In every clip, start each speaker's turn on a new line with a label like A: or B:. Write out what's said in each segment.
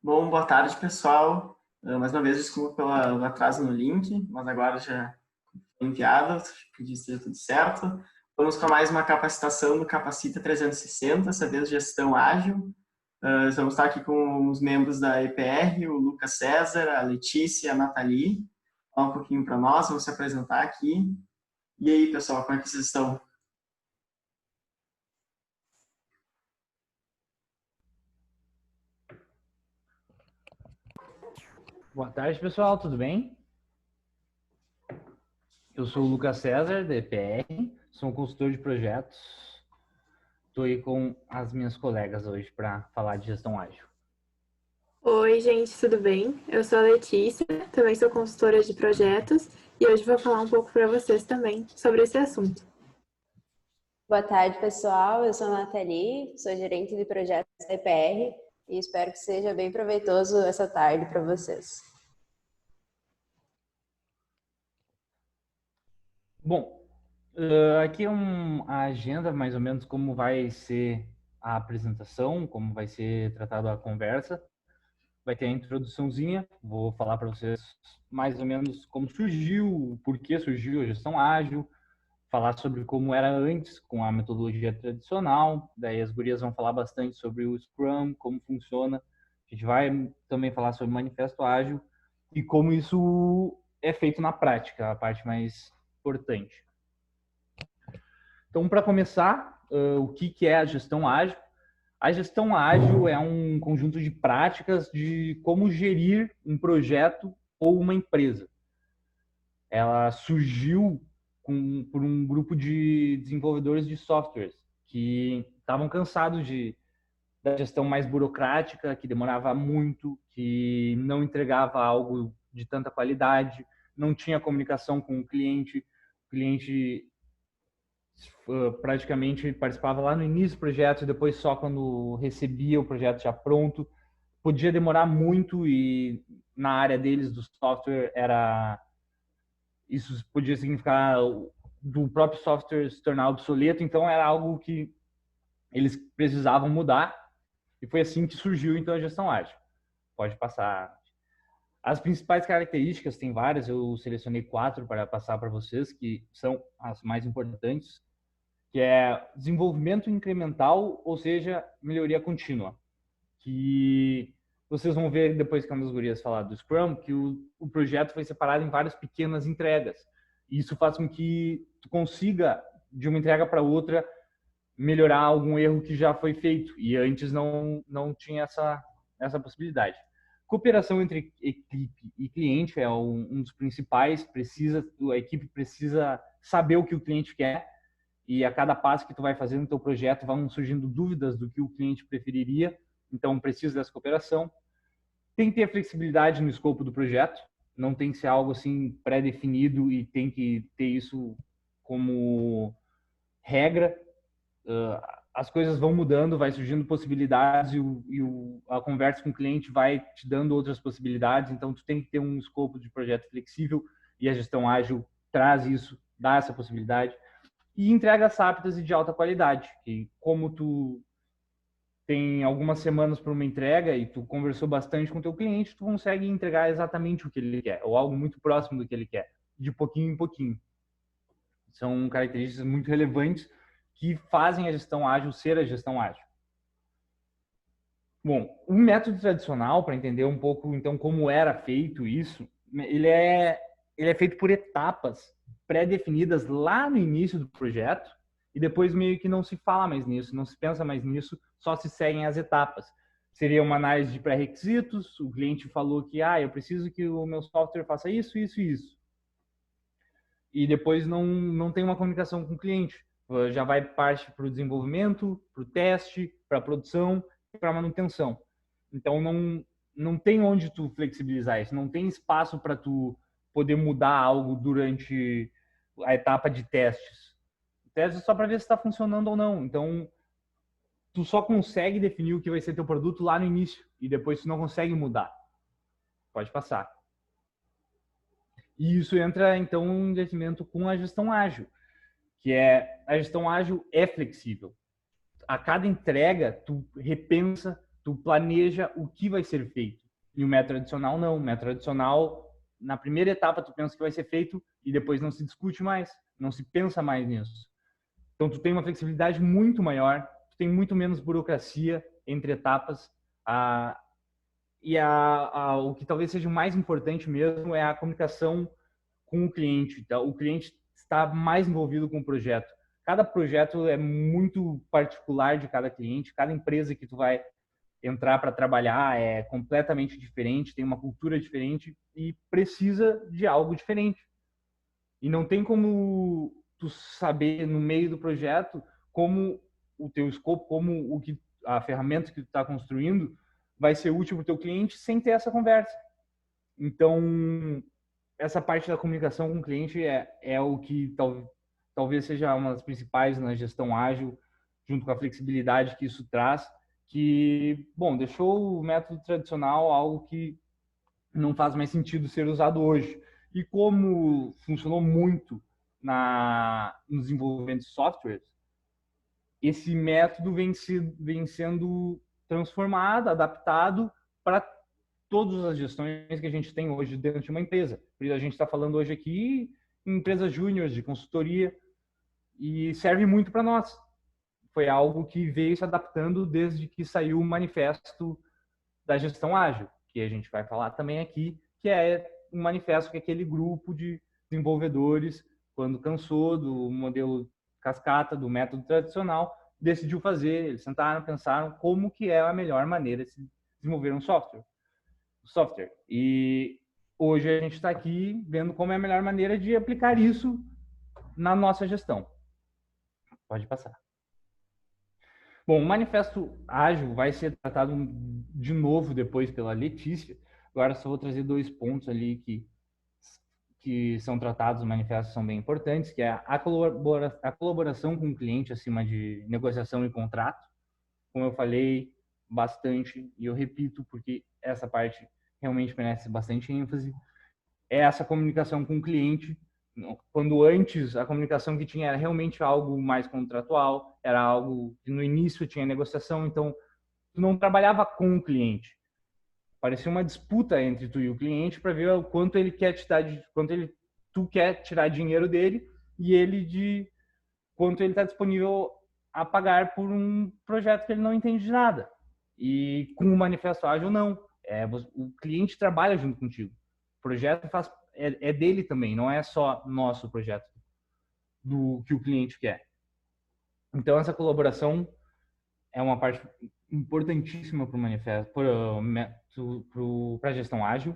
A: Bom, boa tarde, pessoal. Mais uma vez, desculpa pelo atraso no link, mas agora já foi enviado, acredito que esteja tudo certo. Vamos com mais uma capacitação do Capacita 360, dessa vez gestão ágil. Vamos estar aqui com os membros da EPR, o Lucas César, a Letícia e a Nathalie. Falar um pouquinho para nós, vamos se apresentar aqui. E aí, pessoal, como é que vocês estão?
B: Boa tarde, pessoal, tudo bem? Eu sou o Lucas César, da EPR, sou um consultor de projetos. Estou aí com as minhas colegas hoje para falar de gestão ágil.
C: Oi, gente, tudo bem? Eu sou a Letícia, também sou consultora de projetos e hoje vou falar um pouco para vocês também sobre esse assunto.
D: Boa tarde, pessoal. Eu sou a Nathalie, sou gerente de projetos da EPR e espero que seja bem proveitoso essa tarde para vocês.
B: Bom, aqui é a agenda, mais ou menos como vai ser a apresentação, como vai ser tratada a conversa. Vai ter a introduçãozinha, vou falar para vocês mais ou menos como surgiu, por que surgiu a gestão ágil, falar sobre como era antes com a metodologia tradicional, daí as gurias vão falar bastante sobre o Scrum, como funciona. A gente vai também falar sobre o manifesto ágil e como isso é feito na prática, a parte mais importante. Então, para começar, o que é a gestão ágil? A gestão ágil é um conjunto de práticas de como gerir um projeto ou uma empresa. Ela surgiu por um grupo de desenvolvedores de softwares que estavam cansados da gestão mais burocrática, que demorava muito, que não entregava algo de tanta qualidade, não tinha comunicação com o cliente praticamente participava lá no início do projeto e depois só quando recebia o projeto já pronto. Podia demorar muito e na área deles do software isso podia significar do próprio software se tornar obsoleto, então era algo que eles precisavam mudar e foi assim que surgiu então a gestão ágil. Pode passar. As principais características, tem várias, eu selecionei 4 para passar para vocês, que são as mais importantes, que é desenvolvimento incremental, ou seja, melhoria contínua. Que vocês vão ver depois que as gurias falar do Scrum, que o projeto foi separado em várias pequenas entregas. E isso faz com que tu consiga, de uma entrega para outra, melhorar algum erro que já foi feito. E antes não tinha essa possibilidade. Cooperação entre equipe e cliente é um dos principais. A equipe precisa saber o que o cliente quer e a cada passo que tu vai fazendo no teu projeto vão surgindo dúvidas do que o cliente preferiria, então precisa dessa cooperação. Tem que ter flexibilidade no escopo do projeto, não tem que ser algo assim pré-definido e tem que ter isso como regra. As coisas vão mudando, vai surgindo possibilidades e a conversa com o cliente vai te dando outras possibilidades, então tu tem que ter um escopo de projeto flexível e a gestão ágil traz isso, dá essa possibilidade. E entregas rápidas e de alta qualidade. E como tu tem algumas semanas para uma entrega e tu conversou bastante com o teu cliente, tu consegue entregar exatamente o que ele quer, ou algo muito próximo do que ele quer, de pouquinho em pouquinho. São características muito relevantes que fazem a gestão ágil ser a gestão ágil. Bom, o método tradicional, para entender um pouco então como era feito isso, ele é feito por etapas pré-definidas lá no início do projeto e depois meio que não se fala mais nisso, não se pensa mais nisso, só se seguem as etapas. Seria uma análise de pré-requisitos, o cliente falou que eu preciso que o meu software faça isso, isso e isso. E depois não tem uma comunicação com o cliente. Já vai parte para o desenvolvimento, para o teste, para a produção e para a manutenção. Então não tem onde tu flexibilizar isso, não tem espaço para tu poder mudar algo durante a etapa de testes. O teste é só para ver se está funcionando ou não. Então, tu só consegue definir o que vai ser teu produto lá no início e depois tu não consegue mudar. Pode passar. E isso entra, então, em detrimento com a gestão ágil, que a gestão ágil é flexível. A cada entrega, tu repensa, tu planeja o que vai ser feito. E o método tradicional não. O método tradicional, na primeira etapa, tu pensa que vai ser feito e depois não se discute mais, não se pensa mais nisso. Então, tu tem uma flexibilidade muito maior, tu tem muito menos burocracia entre etapas. O que talvez seja o mais importante mesmo é a comunicação com o cliente. Então, o cliente está mais envolvido com o projeto. Cada projeto é muito particular de cada cliente, cada empresa que tu vai entrar para trabalhar é completamente diferente, tem uma cultura diferente e precisa de algo diferente. E não tem como tu saber no meio do projeto como o teu escopo, como a ferramenta que tu está construindo vai ser útil para o teu cliente sem ter essa conversa. Então, essa parte da comunicação com o cliente é o que talvez seja uma das principais na gestão ágil, junto com a flexibilidade que isso traz, que, bom, deixou o método tradicional algo que não faz mais sentido ser usado hoje. E como funcionou muito no desenvolvimento de softwares, esse método vem sendo transformado, adaptado para todas as gestões que a gente tem hoje dentro de uma empresa. A gente está falando hoje aqui em empresas júniores de consultoria e serve muito para nós. Foi algo que veio se adaptando desde que saiu o manifesto da gestão ágil, que a gente vai falar também aqui, que é um manifesto que aquele grupo de desenvolvedores, quando cansou do modelo cascata, do método tradicional, decidiu fazer. Eles sentaram, pensaram como que é a melhor maneira de se desenvolver um software. E hoje a gente está aqui vendo como é a melhor maneira de aplicar isso na nossa gestão. Pode passar. Bom, o manifesto ágil vai ser tratado de novo depois pela Letícia. Agora só vou trazer 2 pontos ali que são tratados no manifesto, são bem importantes, que é a colaboração com o cliente acima de negociação e contrato. Como eu falei bastante, e eu repito porque essa parte realmente merece bastante ênfase, é essa comunicação com o cliente. Quando antes a comunicação que tinha era realmente algo mais contratual, era algo que no início tinha negociação, então tu não trabalhava com o cliente. Parecia uma disputa entre tu e o cliente para ver o quanto ele quer te dar, tu quer tirar dinheiro dele e ele de quanto ele está disponível a pagar por um projeto que ele não entende de nada. E com o manifesto ágil não, o cliente trabalha junto contigo. O projeto é dele também, não é só nosso projeto do que o cliente quer. Então essa colaboração é uma parte importantíssima para o manifesto, para a gestão ágil,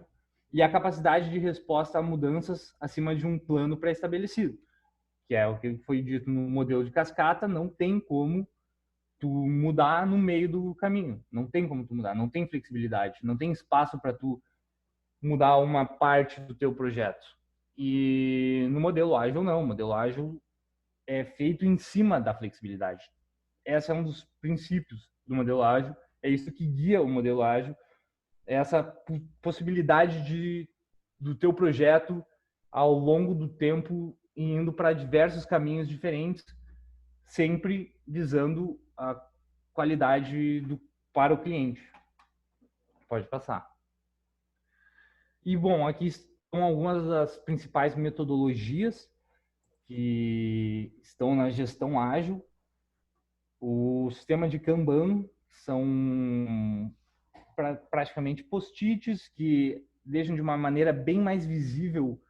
B: e a capacidade de resposta a mudanças acima de um plano pré-estabelecido, que é o que foi dito no modelo de cascata. Não tem como tu mudar no meio do caminho, não tem como tu mudar, não tem flexibilidade, não tem espaço para tu mudar uma parte do teu projeto. E no modelo ágil não, o modelo ágil é feito em cima da flexibilidade. Esse é um dos princípios do modelo ágil, é isso que guia o modelo ágil, é essa possibilidade do teu projeto ao longo do tempo indo para diversos caminhos diferentes, sempre visando a qualidade para o cliente. Pode passar. E bom, aqui estão algumas das principais metodologias que estão na gestão ágil. O sistema de Kanban são praticamente post-its que deixam de uma maneira bem mais visível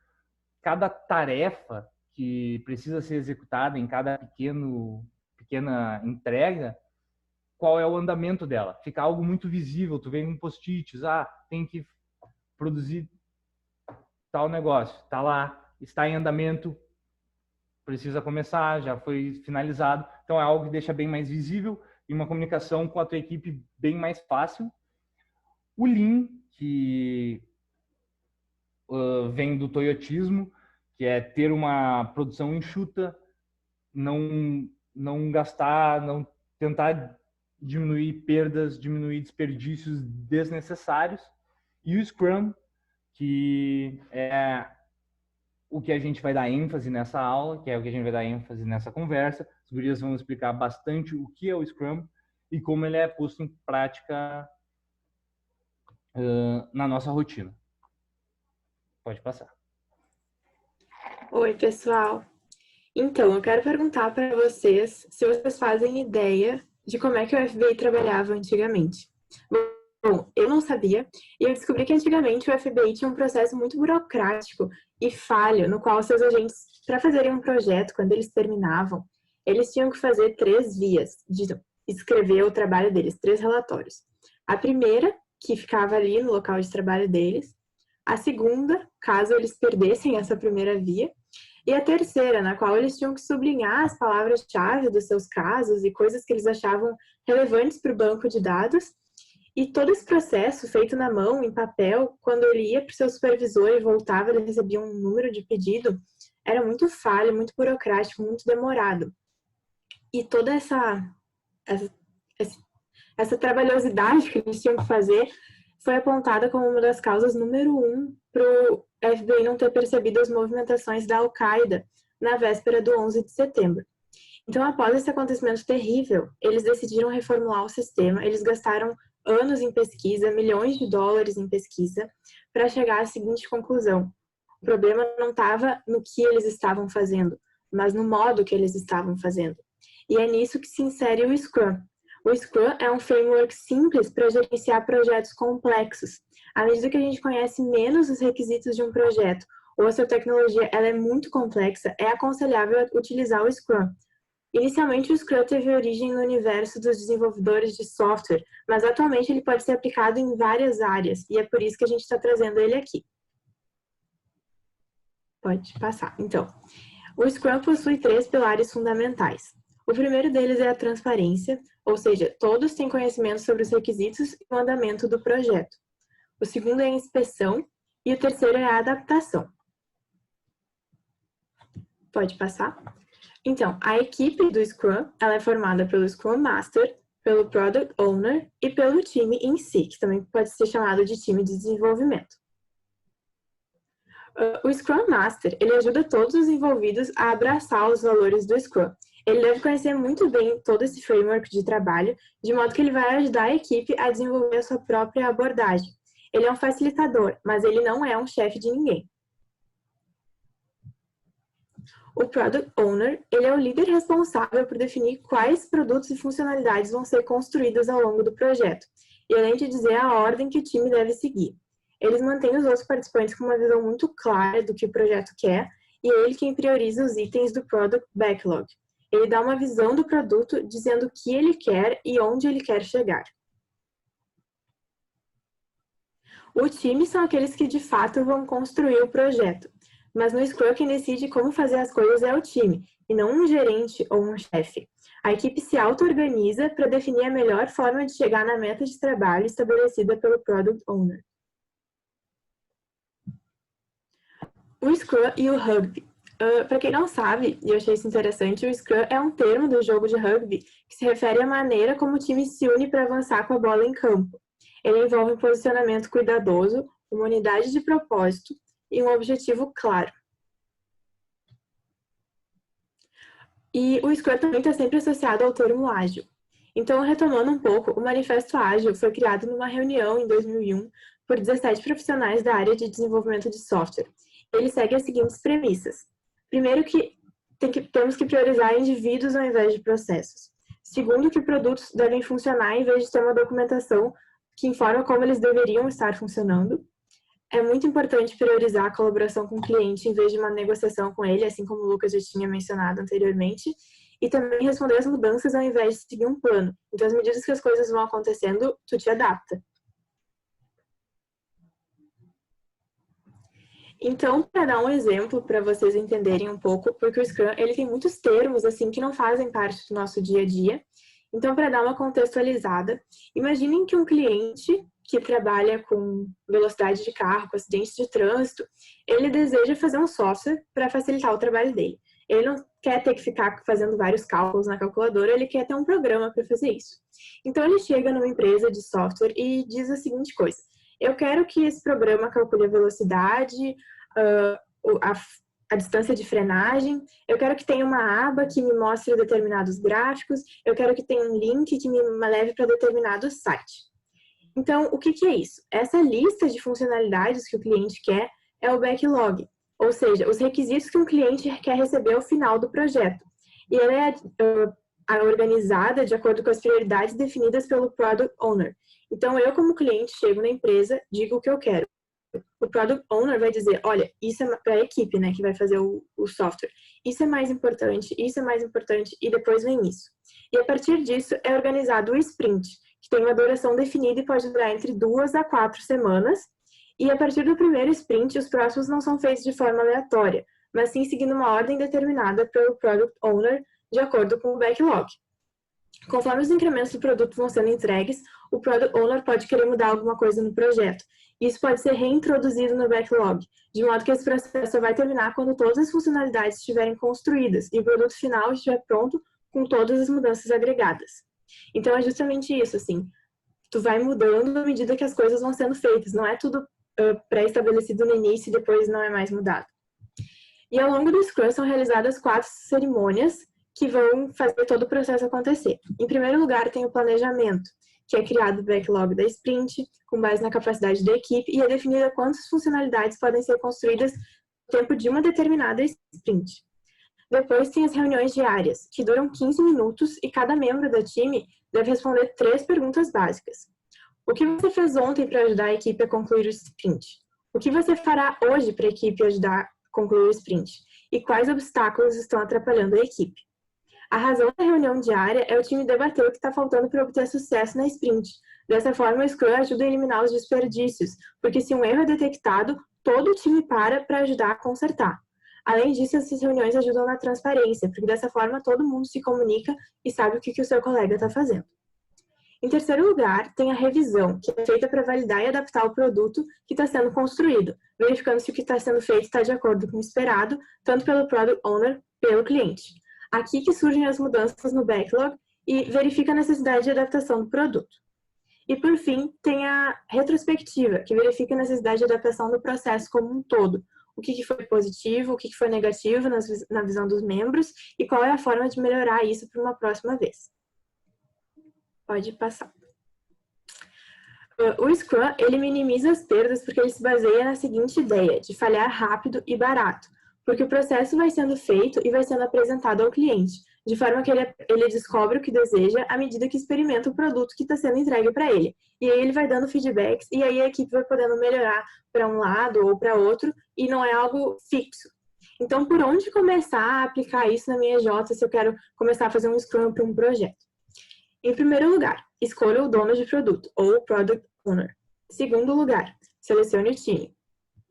B: cada tarefa que precisa ser executada em cada pequena entrega, qual é o andamento dela. Fica algo muito visível, tu vê um post-its, tem que produzir tal negócio, está lá, está em andamento, precisa começar, já foi finalizado. Então é algo que deixa bem mais visível e uma comunicação com a tua equipe bem mais fácil. O Lean, que vem do toyotismo, que é ter uma produção enxuta, não gastar, não tentar diminuir perdas, diminuir desperdícios desnecessários. E o Scrum, que é o que a gente vai dar ênfase nessa aula, que é o que a gente vai dar ênfase nessa conversa. As gurias vão explicar bastante o que é o Scrum e como ele é posto em prática na nossa rotina. Pode passar.
C: Oi, pessoal. Então, eu quero perguntar para vocês se vocês fazem ideia de como é que o FBI trabalhava antigamente. Bom, eu não sabia e eu descobri que antigamente o FBI tinha um processo muito burocrático e falho, no qual seus agentes, para fazerem um projeto, quando eles terminavam, eles tinham que fazer 3 vias de escrever o trabalho deles, 3 relatórios. A primeira, que ficava ali no local de trabalho deles. A segunda, caso eles perdessem essa primeira via. E a terceira, na qual eles tinham que sublinhar as palavras-chave dos seus casos e coisas que eles achavam relevantes para o banco de dados. E todo esse processo, feito na mão, em papel, quando ele ia para o seu supervisor e voltava, ele recebia um número de pedido, era muito falho, muito burocrático, muito demorado. E toda essa trabalhosidade que eles tinham que fazer foi apontada como uma das causas número 1 para o FBI não ter percebido as movimentações da Al-Qaeda na véspera do 11 de setembro. Então, após esse acontecimento terrível, eles decidiram reformular o sistema, eles gastaram anos em pesquisa, milhões de dólares em pesquisa, para chegar à seguinte conclusão: o problema não estava no que eles estavam fazendo, mas no modo que eles estavam fazendo. E é nisso que se insere o Scrum. O Scrum é um framework simples para gerenciar projetos complexos. À medida que a gente conhece menos os requisitos de um projeto ou a sua tecnologia ela é muito complexa, é aconselhável utilizar o Scrum. Inicialmente, o Scrum teve origem no universo dos desenvolvedores de software, mas atualmente ele pode ser aplicado em várias áreas, e é por isso que a gente está trazendo ele aqui. Pode passar. Então, o Scrum possui 3 pilares fundamentais. O primeiro deles é a transparência, ou seja, todos têm conhecimento sobre os requisitos e o andamento do projeto. O segundo é a inspeção e o terceiro é a adaptação. Pode passar? Então, a equipe do Scrum, ela é formada pelo Scrum Master, pelo Product Owner e pelo time em si, que também pode ser chamado de time de desenvolvimento. O Scrum Master, ele ajuda todos os envolvidos a abraçar os valores do Scrum. Ele deve conhecer muito bem todo esse framework de trabalho, de modo que ele vai ajudar a equipe a desenvolver a sua própria abordagem. Ele é um facilitador, mas ele não é um chefe de ninguém. O Product Owner, ele é o líder responsável por definir quais produtos e funcionalidades vão ser construídos ao longo do projeto, e além de dizer a ordem que o time deve seguir. Eles mantêm os outros participantes com uma visão muito clara do que o projeto quer, e é ele quem prioriza os itens do Product Backlog. Ele dá uma visão do produto, dizendo o que ele quer e onde ele quer chegar. O time são aqueles que, de fato, vão construir o projeto. Mas no Scrum, quem decide como fazer as coisas é o time, e não um gerente ou um chefe. A equipe se auto-organiza para definir a melhor forma de chegar na meta de trabalho estabelecida pelo Product Owner. O Scrum e o Rugby. Para quem não sabe, e eu achei isso interessante, o Scrum é um termo do jogo de rugby que se refere à maneira como o time se une para avançar com a bola em campo. Ele envolve um posicionamento cuidadoso, uma unidade de propósito e um objetivo claro. E o Scrum também está sempre associado ao termo ágil. Então, retomando um pouco, o Manifesto Ágil foi criado numa reunião em 2001 por 17 profissionais da área de desenvolvimento de software. Ele segue as seguintes premissas. Primeiro, que temos que priorizar indivíduos ao invés de processos. Segundo, que produtos devem funcionar em vez de ter uma documentação que informa como eles deveriam estar funcionando. É muito importante priorizar a colaboração com o cliente em vez de uma negociação com ele, assim como o Lucas já tinha mencionado anteriormente. E também responder às mudanças ao invés de seguir um plano. Então, às medidas que as coisas vão acontecendo, tu te adapta. Então, para dar um exemplo, para vocês entenderem um pouco, porque o Scrum ele tem muitos termos assim que não fazem parte do nosso dia a dia. Então, para dar uma contextualizada, imaginem que um cliente que trabalha com velocidade de carro, com acidentes de trânsito, ele deseja fazer um software para facilitar o trabalho dele. Ele não quer ter que ficar fazendo vários cálculos na calculadora, ele quer ter um programa para fazer isso. Então, ele chega numa empresa de software e diz a seguinte coisa: eu quero que esse programa calcule a velocidade, a distância de frenagem, eu quero que tenha uma aba que me mostre determinados gráficos, eu quero que tenha um link que me leve para determinado site. Então, o que é isso? Essa lista de funcionalidades que o cliente quer é o backlog, ou seja, os requisitos que um cliente quer receber ao final do projeto. E ela é organizada de acordo com as prioridades definidas pelo Product Owner. Então, eu como cliente chego na empresa, digo o que eu quero. O Product Owner vai dizer, olha, isso é para a equipe, né, que vai fazer o software. Isso é mais importante, e depois vem isso. E a partir disso é organizado o sprint, que tem uma duração definida e pode durar entre 2 a 4 semanas. E a partir do primeiro sprint, os próximos não são feitos de forma aleatória, mas sim seguindo uma ordem determinada pelo Product Owner de acordo com o backlog. Conforme os incrementos do produto vão sendo entregues, o Product Owner pode querer mudar alguma coisa no projeto. Isso pode ser reintroduzido no backlog, de modo que esse processo só vai terminar quando todas as funcionalidades estiverem construídas e o produto final estiver pronto com todas as mudanças agregadas. Então, é justamente isso, assim, tu vai mudando à medida que as coisas vão sendo feitas, não é tudo pré-estabelecido no início e depois não é mais mudado. E ao longo do Scrum são realizadas 4 cerimônias que vão fazer todo o processo acontecer. Em primeiro lugar, tem o planejamento, que é criado o backlog da sprint, com base na capacidade da equipe, e é definida quantas funcionalidades podem ser construídas no tempo de uma determinada sprint. Depois tem as reuniões diárias, que duram 15 minutos e cada membro do time deve responder 3 perguntas básicas. O que você fez ontem para ajudar a equipe a concluir o sprint? O que você fará hoje para a equipe ajudar a concluir o sprint? E quais obstáculos estão atrapalhando a equipe? A razão da reunião diária é o time debater o que está faltando para obter sucesso na sprint. Dessa forma, o Scrum ajuda a eliminar os desperdícios, porque se um erro é detectado, todo o time para ajudar a consertar. Além disso, essas reuniões ajudam na transparência, porque dessa forma todo mundo se comunica e sabe o que o seu colega está fazendo. Em terceiro lugar, tem a revisão, que é feita para validar e adaptar o produto que está sendo construído, verificando se o que está sendo feito está de acordo com o esperado, tanto pelo Product Owner quanto pelo cliente. Aqui que surgem as mudanças no backlog e verifica a necessidade de adaptação do produto. E por fim, tem a retrospectiva, que verifica a necessidade de adaptação do processo como um todo. O que foi positivo, o que foi negativo na visão dos membros e qual é a forma de melhorar isso para uma próxima vez. Pode passar. O Scrum, ele minimiza as perdas porque ele se baseia na seguinte ideia, de falhar rápido e barato. Porque o processo vai sendo feito e vai sendo apresentado ao cliente, de forma que ele descobre o que deseja à medida que experimenta o produto que está sendo entregue para ele. E aí ele vai dando feedbacks e aí a equipe vai podendo melhorar para um lado ou para outro e não é algo fixo. Então, por onde começar a aplicar isso na minha EJ se eu quero começar a fazer um Scrum para um projeto? Em primeiro lugar, escolha o dono de produto, ou Product Owner. Segundo lugar, selecione o time.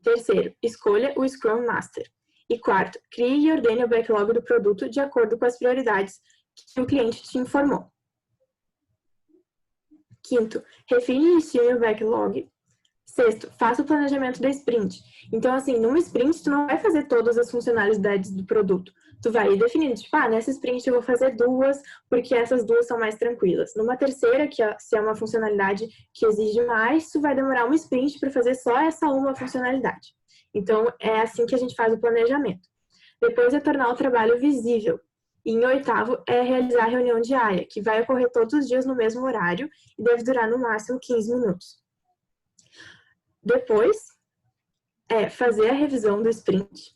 C: Terceiro, escolha o Scrum Master. E quarto, crie e ordene o backlog do produto de acordo com as prioridades que o cliente te informou. Quinto, refine e estime o backlog. Sexto, faça o planejamento da sprint. Então, assim, numa sprint, tu não vai fazer todas as funcionalidades do produto. Tu vai definindo, tipo, nessa sprint eu vou fazer 2, porque essas 2 são mais tranquilas. Numa terceira, se é uma funcionalidade que exige mais, tu vai demorar uma sprint para fazer só essa uma funcionalidade. Então, é assim que a gente faz o planejamento. Depois é tornar o trabalho visível. E em oitavo é realizar a reunião diária, que vai ocorrer todos os dias no mesmo horário e deve durar no máximo 15 minutos. Depois é fazer a revisão do sprint.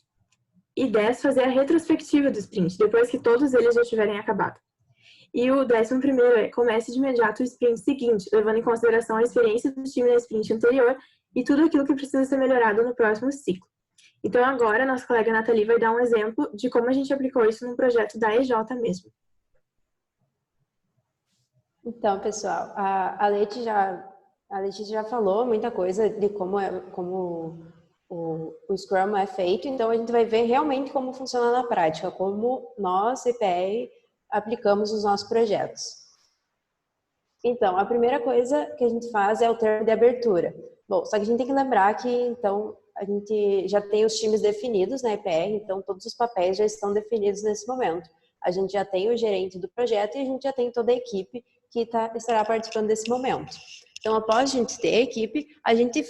C: E 10, fazer a retrospectiva do sprint, depois que todos eles já tiverem acabado. E o 11º é comece de imediato o sprint seguinte, levando em consideração a experiência do time na sprint anterior e tudo aquilo que precisa ser melhorado no próximo ciclo. Então agora, nossa colega Nathalie vai dar um exemplo de como a gente aplicou isso num projeto da EJ mesmo.
D: Então, pessoal, a Letícia já falou muita coisa de como o Scrum é feito, então a gente vai ver realmente como funciona na prática, como nós, CPR, aplicamos os nossos projetos. Então, a primeira coisa que a gente faz é o termo de abertura. Bom, só que a gente tem que lembrar que, então, a gente já tem os times definidos na EPR, então todos os papéis já estão definidos nesse momento. A gente já tem o gerente do projeto e a gente já tem toda a equipe que estará participando desse momento. Então, após a gente ter a equipe, a gente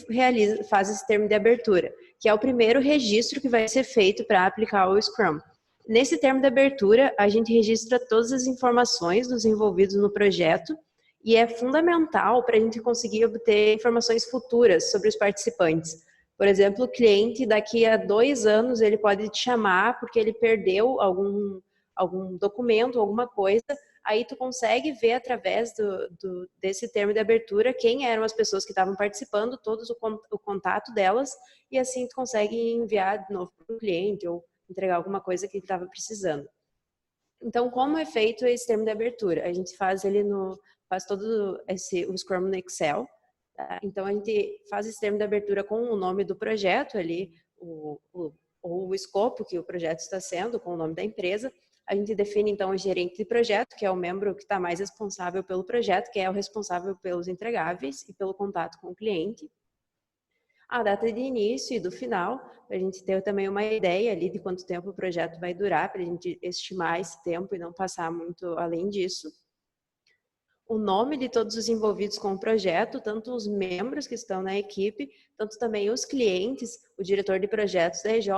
D: faz esse termo de abertura, que é o primeiro registro que vai ser feito para aplicar o Scrum. Nesse termo de abertura, a gente registra todas as informações dos envolvidos no projeto e é fundamental para a gente conseguir obter informações futuras sobre os participantes. Por exemplo, o cliente daqui a 2 anos ele pode te chamar porque ele perdeu algum documento, alguma coisa, aí tu consegue ver através desse termo de abertura quem eram as pessoas que estavam participando, todos o contato delas, e assim tu consegue enviar de novo para o cliente ou entregar alguma coisa que ele estava precisando. Então, como é feito esse termo de abertura? A gente faz ele faz todo o Scrum no Excel. Tá? Então, a gente faz esse termo de abertura com o nome do projeto ali, o escopo que o projeto está sendo, com o nome da empresa. A gente define, então, o gerente de projeto, que é o membro que está mais responsável pelo projeto, que é o responsável pelos entregáveis e pelo contato com o cliente. A data de início e do final, para a gente ter também uma ideia ali de quanto tempo o projeto vai durar, para a gente estimar esse tempo e não passar muito além disso. O nome de todos os envolvidos com o projeto, tanto os membros que estão na equipe, tanto também os clientes, o diretor de projetos da EJ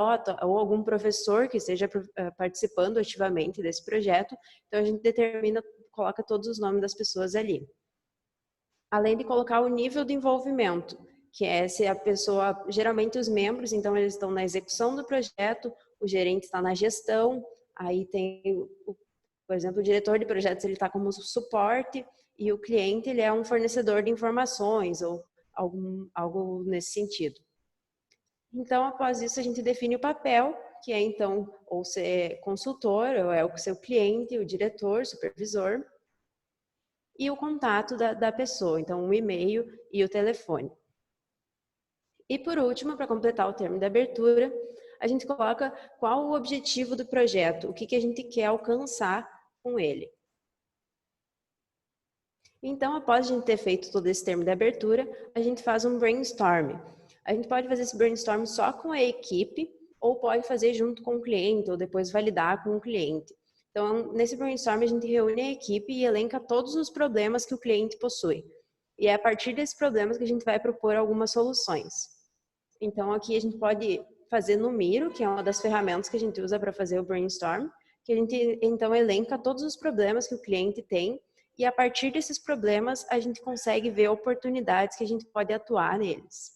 D: ou algum professor que esteja participando ativamente desse projeto. Então, a gente coloca todos os nomes das pessoas ali. Além de colocar o nível de envolvimento, que é se a pessoa, geralmente os membros, então eles estão na execução do projeto, o gerente está na gestão, aí tem, por exemplo, o diretor de projetos, ele está como suporte, e o cliente, ele é um fornecedor de informações, ou algo nesse sentido. Então, após isso, a gente define o papel, que é, então, ou ser consultor, ou é o seu cliente, o diretor, supervisor, e o contato da pessoa, então, o e-mail e o telefone. E, por último, para completar o termo de abertura, a gente coloca qual o objetivo do projeto, o que a gente quer alcançar com ele. Então, após a gente ter feito todo esse termo de abertura, a gente faz um brainstorm. A gente pode fazer esse brainstorm só com a equipe, ou pode fazer junto com o cliente, ou depois validar com o cliente. Então, nesse brainstorm, a gente reúne a equipe e elenca todos os problemas que o cliente possui. E é a partir desses problemas que a gente vai propor algumas soluções. Então, aqui a gente pode fazer no Miro, que é uma das ferramentas que a gente usa para fazer o brainstorm, que a gente, então, elenca todos os problemas que o cliente tem, e a partir desses problemas, a gente consegue ver oportunidades que a gente pode atuar neles.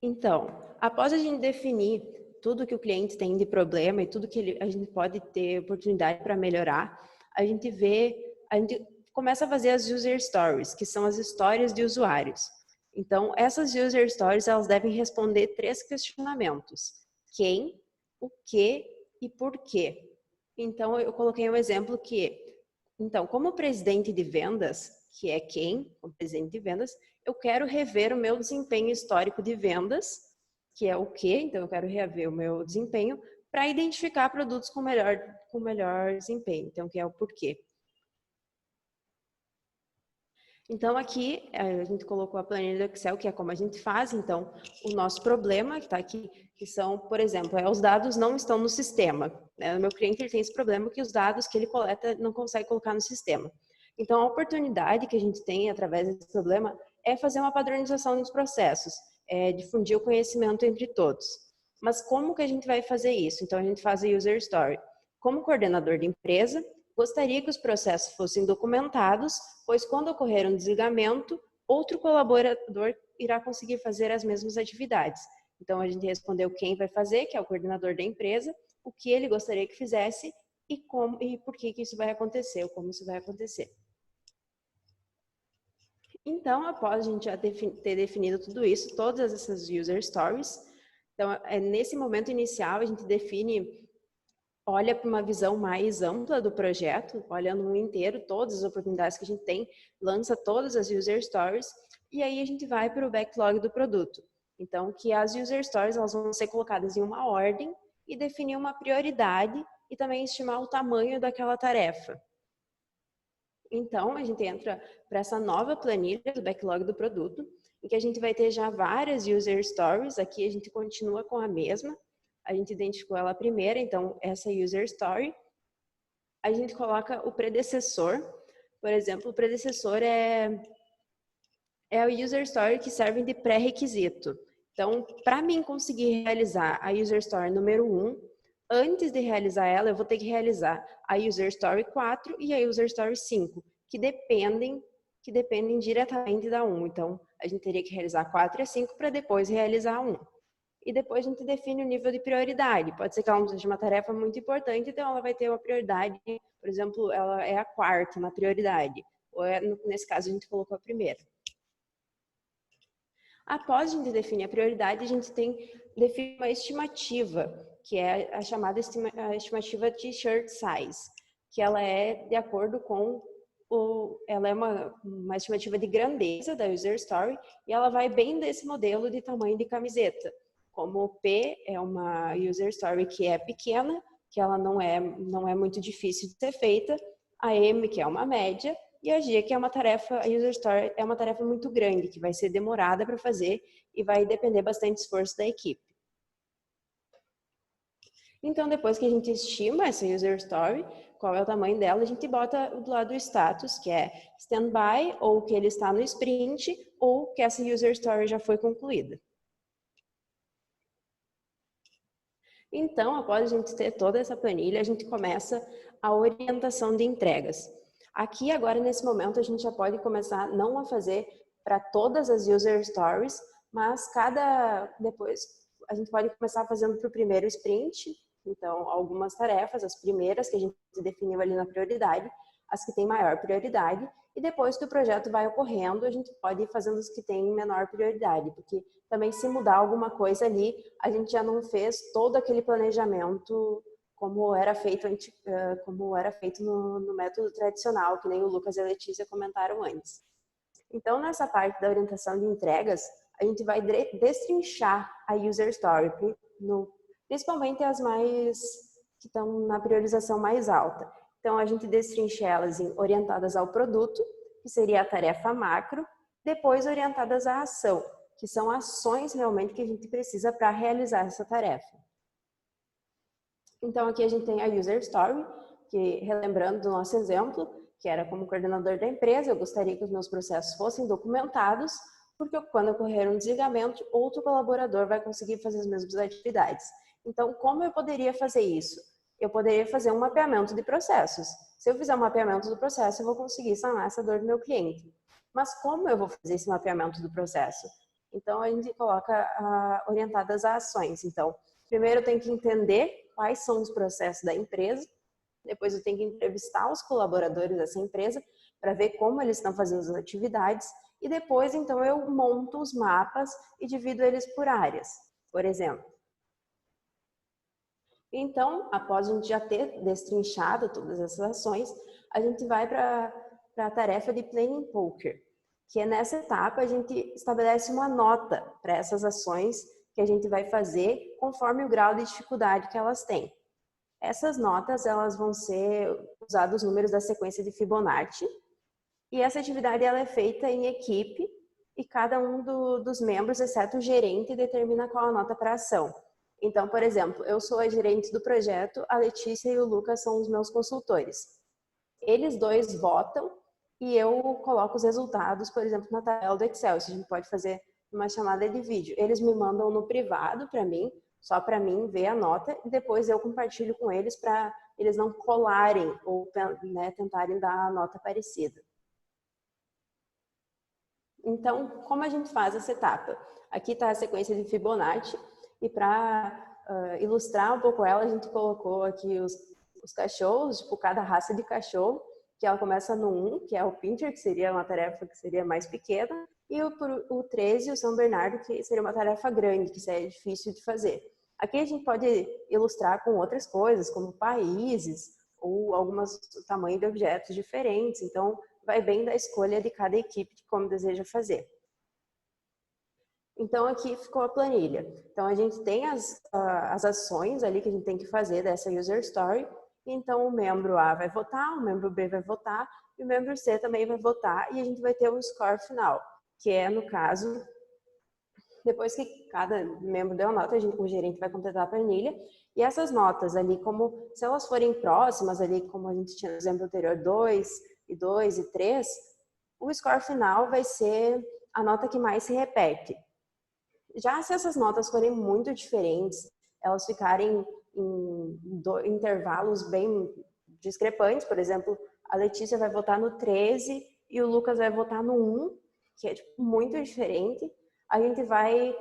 D: Então, após a gente definir tudo que o cliente tem de problema e tudo que a gente pode ter oportunidade para melhorar, a gente começa a fazer as user stories, que são as histórias de usuários. Então, essas user stories, elas devem responder 3 questionamentos: quem, o que e por quê. Então, eu coloquei um exemplo então, como presidente de vendas, que é quem, como presidente de vendas, eu quero rever o meu desempenho histórico de vendas, que é o quê, então eu quero rever o meu desempenho, para identificar produtos com melhor desempenho, então que é o porquê. Então, aqui, a gente colocou a planilha do Excel, que é como a gente faz. Então, o nosso problema, que está aqui, que são, por exemplo, os dados não estão no sistema. O meu cliente ele tem esse problema que os dados que ele coleta não consegue colocar no sistema. Então, a oportunidade que a gente tem, através desse problema, é fazer uma padronização dos processos, difundir o conhecimento entre todos. Mas como que a gente vai fazer isso? Então, a gente faz a user story. Como coordenador de empresa, gostaria que os processos fossem documentados, pois quando ocorrer um desligamento, outro colaborador irá conseguir fazer as mesmas atividades. Então, a gente respondeu quem vai fazer, que é o coordenador da empresa, o que ele gostaria que fizesse e por que isso vai acontecer, ou como isso vai acontecer. Então, após a gente já ter definido tudo isso, todas essas user stories, então, nesse momento inicial, a gente olha para uma visão mais ampla do projeto, olha no inteiro, todas as oportunidades que a gente tem, lança todas as user stories, e aí a gente vai para o backlog do produto. Então, que as user stories elas vão ser colocadas em uma ordem e definir uma prioridade e também estimar o tamanho daquela tarefa. Então, a gente entra para essa nova planilha do backlog do produto, em que a gente vai ter já várias user stories. Aqui a gente continua com a mesma. A gente identificou ela primeiro, então essa user story. A gente coloca o predecessor. Por exemplo, o predecessor é o user story que serve de pré-requisito. Então, para mim conseguir realizar a user story número 1, antes de realizar ela, eu vou ter que realizar a User Story 4 e a User Story 5, que dependem diretamente da 1. Então, a gente teria que realizar a 4 e a 5 para depois realizar a 1. E depois a gente define o nível de prioridade. Pode ser que ela não seja uma tarefa muito importante, então ela vai ter uma prioridade, por exemplo, ela é a quarta na prioridade. Ou nesse caso, a gente colocou a primeira. Após a gente definir a prioridade, a gente define uma estimativa, que é a chamada estimativa de shirt size, que ela é de acordo com ela é uma estimativa de grandeza da user story e ela vai bem desse modelo de tamanho de camiseta. Como o P é uma user story que é pequena, que ela não é muito difícil de ser feita, a M, que é uma média, e a G, que é uma tarefa, a user story é uma tarefa muito grande, que vai ser demorada para fazer e vai depender bastante do esforço da equipe. Então, depois que a gente estima essa user story, qual é o tamanho dela, a gente bota do lado do status, que é standby, ou que ele está no sprint, ou que essa user story já foi concluída. Então, após a gente ter toda essa planilha, a gente começa a orientação de entregas. Aqui, agora, nesse momento, a gente já pode começar não a fazer para todas as user stories, mas depois a gente pode começar fazendo para o primeiro sprint. Então, algumas tarefas, as primeiras que a gente definiu ali na prioridade, as que têm maior prioridade, e depois que o projeto vai ocorrendo, a gente pode ir fazendo as que têm menor prioridade, porque também se mudar alguma coisa ali, a gente já não fez todo aquele planejamento como era feito no método tradicional, que nem o Lucas e a Letícia comentaram antes. Então, nessa parte da orientação de entregas, a gente vai destrinchar a user story, principalmente as que estão na priorização mais alta. Então, a gente destrincha elas em orientadas ao produto, que seria a tarefa macro, depois orientadas à ação, que são ações realmente que a gente precisa para realizar essa tarefa. Então, aqui a gente tem a user story, que, relembrando do nosso exemplo, que era como coordenador da empresa, eu gostaria que os meus processos fossem documentados, porque quando ocorrer um desligamento, outro colaborador vai conseguir fazer as mesmas atividades. Então, como eu poderia fazer isso? Eu poderia fazer um mapeamento de processos. Se eu fizer um mapeamento do processo, eu vou conseguir sanar essa dor do meu cliente. Mas como eu vou fazer esse mapeamento do processo? Então, a gente coloca orientadas a ações. Então, primeiro eu tenho que entender quais são os processos da empresa, depois eu tenho que entrevistar os colaboradores dessa empresa para ver como eles estão fazendo as atividades e depois, então, eu monto os mapas e divido eles por áreas, por exemplo. Então, após a gente já ter destrinchado todas essas ações, a gente vai para a tarefa de Planning Poker, que é nessa etapa a gente estabelece uma nota para essas ações que a gente vai fazer conforme o grau de dificuldade que elas têm. Essas notas, elas vão ser usados os números da sequência de Fibonacci, e essa atividade ela é feita em equipe, e cada um dos membros, exceto o gerente, determina qual a nota para a ação. Então, por exemplo, eu sou a gerente do projeto, a Letícia e o Lucas são os meus consultores. Eles dois votam e eu coloco os resultados, por exemplo, na tabela do Excel. Isso a gente pode fazer uma chamada de vídeo. Eles me mandam no privado para mim, só para mim ver a nota, e depois eu compartilho com eles para eles não colarem ou tentarem dar a nota parecida. Então, como a gente faz essa etapa? Aqui está a sequência de Fibonacci, e para ilustrar um pouco ela, a gente colocou aqui os cachorros, tipo, cada raça de cachorro, que ela começa no 1, que é o Pinscher, que seria uma tarefa que seria mais pequena, e o 13, o São Bernardo, que seria uma tarefa grande, que seria difícil de fazer. Aqui a gente pode ilustrar com outras coisas, como países, ou alguns tamanhos de objetos diferentes, então vai bem da escolha de cada equipe de como deseja fazer. Então, aqui ficou a planilha. Então, a gente tem as ações ali que a gente tem que fazer dessa user story. Então, o membro A vai votar, o membro B vai votar e o membro C também vai votar. E a gente vai ter um score final, que é, no caso, depois que cada membro deu a nota, o gerente vai completar a planilha. E essas notas ali, como se elas forem próximas ali, como a gente tinha no exemplo anterior, 2 e 3, o score final vai ser a nota que mais se repete. Já se essas notas forem muito diferentes, elas ficarem intervalos bem discrepantes. Por exemplo, a Letícia vai votar no 13 e o Lucas vai votar no 1, que é tipo, muito diferente. A gente vai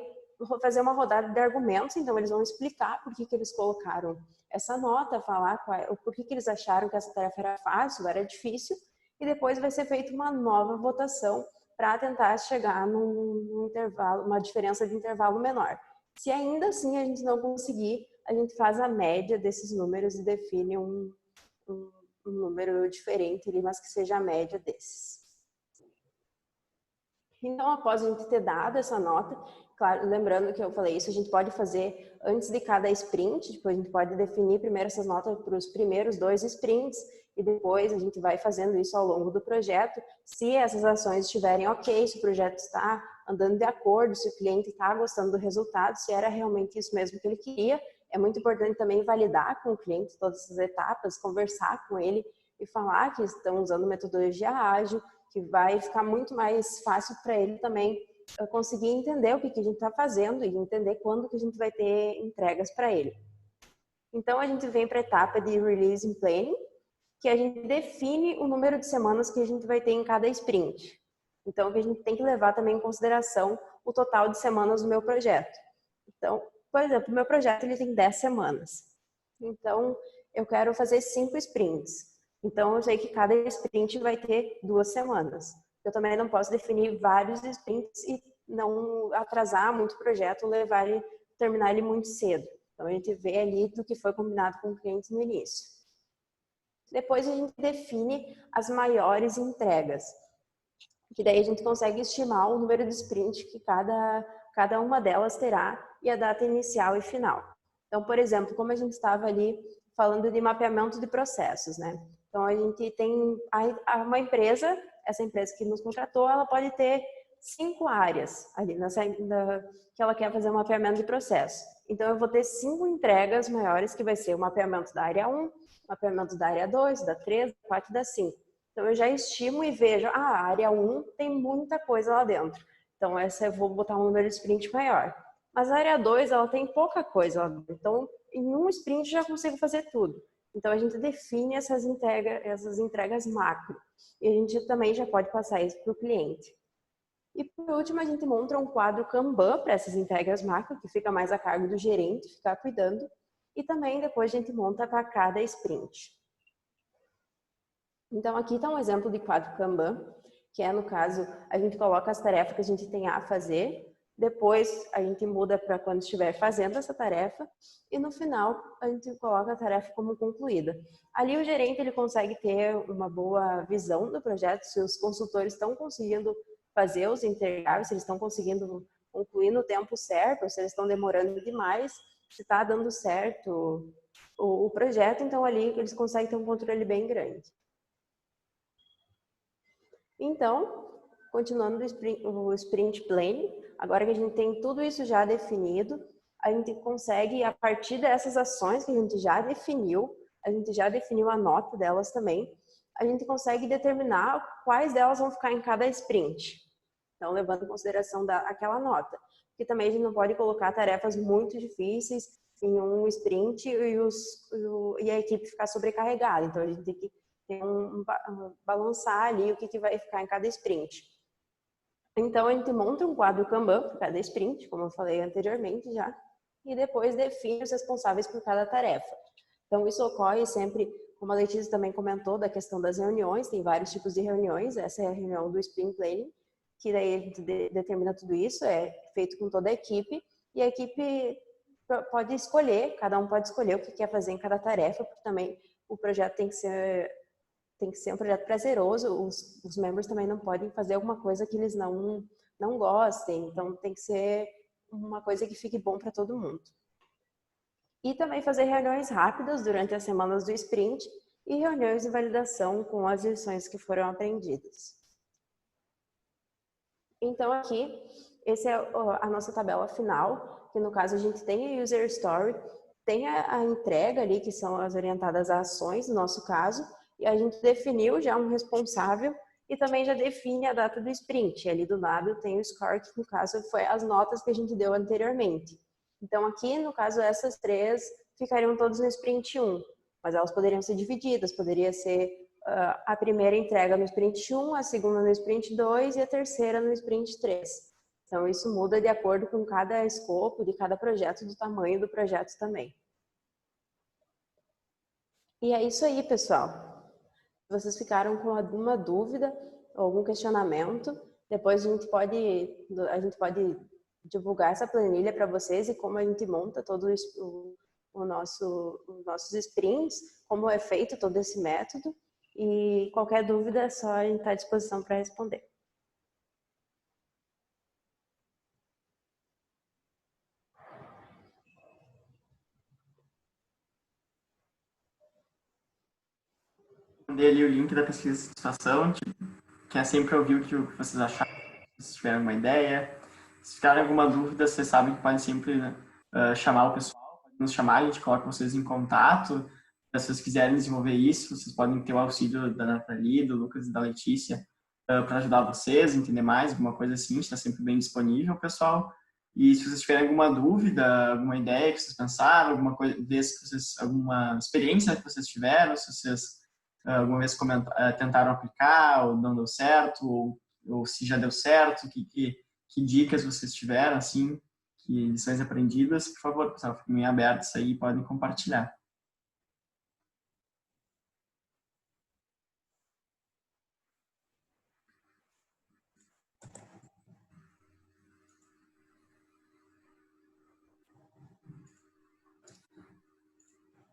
D: fazer uma rodada de argumentos, então eles vão explicar por que eles colocaram essa nota, falar por que eles acharam que essa tarefa era fácil, era difícil, e depois vai ser feita uma nova votação para tentar chegar num intervalo, uma diferença de intervalo menor. Se ainda assim a gente não conseguir, a gente faz a média desses números e define um número diferente, mas que seja a média desses. Então, após a gente ter dado essa nota, claro, lembrando que eu falei isso, a gente pode fazer antes de cada sprint, depois a gente pode definir primeiro essas notas para os primeiros 2 sprints, e depois a gente vai fazendo isso ao longo do projeto. Se essas ações estiverem ok, se o projeto está andando de acordo, se o cliente está gostando do resultado, se era realmente isso mesmo que ele queria. É muito importante também validar com o cliente todas essas etapas, conversar com ele e falar que estão usando metodologia ágil, que vai ficar muito mais fácil para ele também conseguir entender o que a gente está fazendo e entender quando que a gente vai ter entregas para ele. Então, a gente vem para a etapa de Release and Planning, que a gente define o número de semanas que a gente vai ter em cada sprint. Então, a gente tem que levar também em consideração o total de semanas do meu projeto. Então, por exemplo, o meu projeto ele tem 10 semanas. Então, eu quero fazer 5 sprints. Então, eu sei que cada sprint vai ter 2 semanas. Eu também não posso definir vários sprints e não atrasar muito o projeto, terminar ele muito cedo. Então, a gente vê ali do que foi combinado com o cliente no início. Depois, a gente define as maiores entregas, que daí a gente consegue estimar o número de sprint que cada uma delas terá e a data inicial e final. Então, por exemplo, como a gente estava ali falando de mapeamento de processos, né? Então, a gente tem uma empresa, essa empresa que nos contratou, ela pode ter 5 áreas ali que ela quer fazer um mapeamento de processo. Então, eu vou ter 5 entregas maiores, que vai ser o mapeamento da área 1, mapeamento da área 2, da 3, da 4 e da 5. Então, eu já estimo e vejo, a área 1 tem muita coisa lá dentro. Então, essa eu vou botar um número de sprint maior. Mas a área 2, ela tem pouca coisa lá dentro. Então, em um sprint já consigo fazer tudo. Então, a gente define essas entregas macro. E a gente também já pode passar isso para o cliente. E, por último, a gente monta um quadro Kanban para essas entregas macro, que fica mais a cargo do gerente ficar cuidando. E também, depois, a gente monta para cada sprint. Então, aqui está um exemplo de quadro Kanban, que é, no caso, a gente coloca as tarefas que a gente tem a fazer, depois a gente muda para quando estiver fazendo essa tarefa e no final a gente coloca a tarefa como concluída. Ali o gerente ele consegue ter uma boa visão do projeto, se os consultores estão conseguindo fazer os entregáveis, se eles estão conseguindo concluir no tempo certo, ou se eles estão demorando demais, se está dando certo o projeto, então ali eles conseguem ter um controle bem grande. Então, continuando o sprint planning, agora que a gente tem tudo isso já definido, a gente consegue, a partir dessas ações que a gente já definiu a nota delas também, a gente consegue determinar quais delas vão ficar em cada sprint. Então, levando em consideração aquela nota. Porque também a gente não pode colocar tarefas muito difíceis em um sprint e a equipe ficar sobrecarregada. Então, a gente tem que balançar ali o que vai ficar em cada sprint. Então, a gente monta um quadro Kanban para cada sprint, como eu falei anteriormente já, e depois define os responsáveis por cada tarefa. Então, isso ocorre sempre, como a Letícia também comentou, da questão das reuniões, tem vários tipos de reuniões, essa é a reunião do Sprint Planning, que daí a gente determina tudo isso, é feito com toda a equipe, e a equipe pode escolher, cada um pode escolher o que quer fazer em cada tarefa, porque também o projeto tem que ser um projeto prazeroso, os membros também não podem fazer alguma coisa que eles não gostem, então tem que ser uma coisa que fique bom para todo mundo. E também fazer reuniões rápidas durante as semanas do sprint e reuniões de validação com as lições que foram aprendidas. Então aqui, essa é a nossa tabela final, que no caso a gente tem a User Story, tem a entrega ali, que são as orientadas a ações, no nosso caso, e a gente definiu já um responsável e também já define a data do sprint. E ali do lado tem o score, que no caso foi as notas que a gente deu anteriormente. Então aqui, no caso, essas 3 ficariam todos no sprint 1, mas elas poderiam ser divididas, poderia ser a primeira entrega no sprint 1, a segunda no sprint 2 e a terceira no sprint 3. Então, isso muda de acordo com cada escopo de cada projeto, do tamanho do projeto também. E é isso aí, pessoal. Se vocês ficaram com alguma dúvida ou algum questionamento, depois a gente pode divulgar essa planilha para vocês e como a gente monta todos os nossos sprints, como é feito todo esse método. E qualquer dúvida é só a gente estar à disposição para responder.
A: Mandei ali o link da pesquisa de satisfação, quer sempre ouvir o que vocês acharam, se tiverem alguma ideia. Se ficarem alguma dúvida, vocês sabem que podem sempre chamar o pessoal, podem nos chamar, a gente coloca vocês em contato. Se vocês quiserem desenvolver isso, vocês podem ter o auxílio da Nathalie, do Lucas e da Letícia para ajudar vocês a entender mais, alguma coisa assim, está sempre bem disponível, pessoal. E se vocês tiverem alguma dúvida, alguma ideia que vocês pensaram, alguma experiência que vocês tiveram, se vocês alguma vez tentaram aplicar ou não deu certo, ou se já deu certo, que dicas vocês tiveram, assim, que lições aprendidas, por favor, pessoal, fiquem abertos aí e podem compartilhar.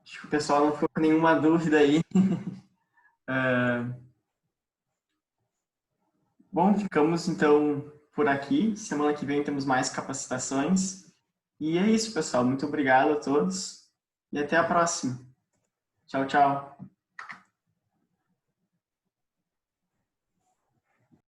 A: Acho que o pessoal não ficou com nenhuma dúvida aí. Bom, ficamos então por aqui. Semana que vem temos mais capacitações. E é isso, pessoal. Muito obrigado a todos e até a próxima. Tchau, tchau.